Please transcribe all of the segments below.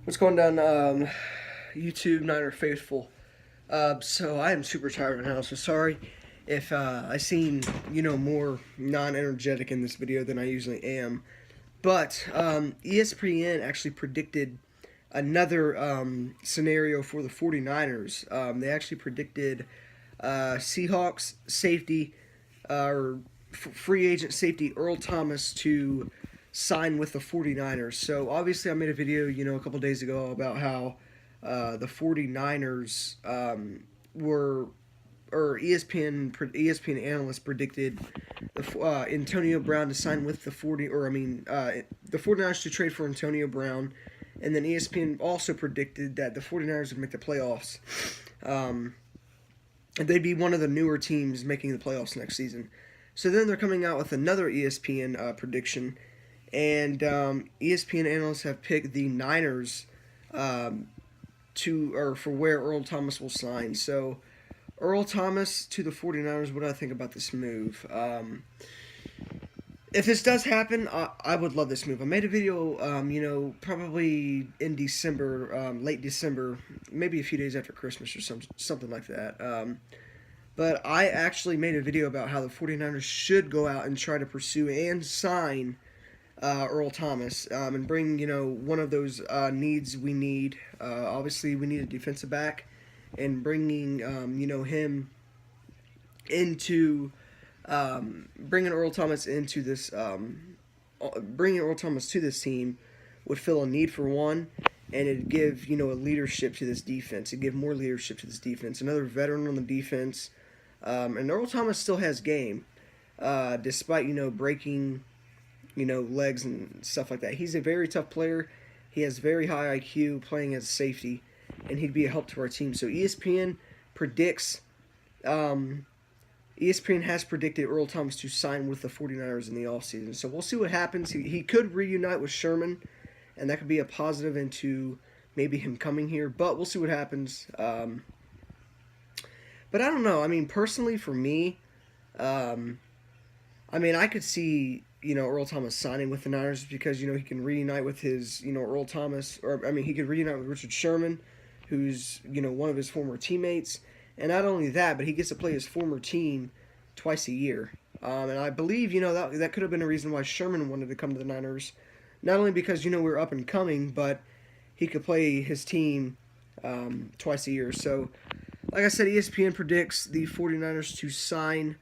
What's going down, YouTube Niner faithful? So I am super tired right now. So sorry if I seem more non-energetic in this video than I usually am. But ESPN actually predicted another scenario for the 49ers. They actually predicted Seahawks safety or free agent safety Earl Thomas to sign with the 49ers. So obviously I made a video, a couple days ago about how the 49ers were or ESPN analysts predicted Antonio Brown to sign with the the 49ers to trade for Antonio Brown, and then ESPN also predicted that the 49ers would make the playoffs. They'd be one of the newer teams making the playoffs next season. So then they're coming out with another ESPN prediction, and ESPN analysts have picked the Niners for where Earl Thomas will sign. So Earl Thomas to the 49ers, what do I think about this move? If this does happen, I would love this move. I made a video, probably in December, late December, maybe a few days after Christmas or something like that. But I actually made a video about how the 49ers should go out and try to pursue and sign Earl Thomas and bring, one of those needs we need. Obviously, we need a defensive back, and bringing, him into bringing Earl Thomas into this, bringing Earl Thomas to this team would fill a need for one, and it'd give a leadership to this defense. It'd give more leadership to this defense. Another veteran on the defense, and Earl Thomas still has game, despite breaking legs and stuff like that. He's a very tough player. He has very high IQ playing as a safety, and he'd be a help to our team. So ESPN predicts. ESPN has predicted Earl Thomas to sign with the 49ers in the offseason. So we'll see what happens. He could reunite with Sherman, and that could be a positive into maybe him coming here. But we'll see what happens. But I don't know. I mean, personally, for me, I could see, Earl Thomas signing with the Niners because, he can reunite with his, Earl Thomas. He could reunite with Richard Sherman, who's, one of his former teammates. And not only that, but he gets to play his former team twice a year. And I believe, that could have been a reason why Sherman wanted to come to the Niners. Not only because, we're up and coming, but he could play his team twice a year. So, like I said, ESPN predicts the 49ers to sign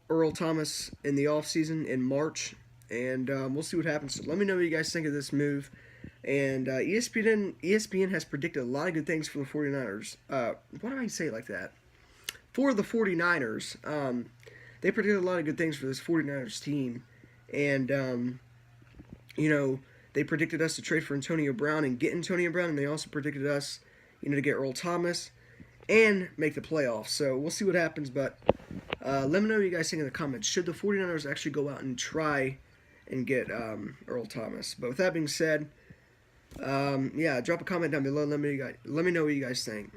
Earl Thomas in the offseason in March. And we'll see what happens. So let me know what you guys think of this move. And ESPN has predicted a lot of good things for the 49ers. Why do I say it like that? For the 49ers, they predicted a lot of good things for this 49ers team. And, they predicted us to trade for Antonio Brown and get Antonio Brown. And they also predicted us, to get Earl Thomas and make the playoffs. So we'll see what happens. But let me know what you guys think in the comments. Should the 49ers actually go out and try and get Earl Thomas? But with that being said, drop a comment down below. Let me know what you guys think.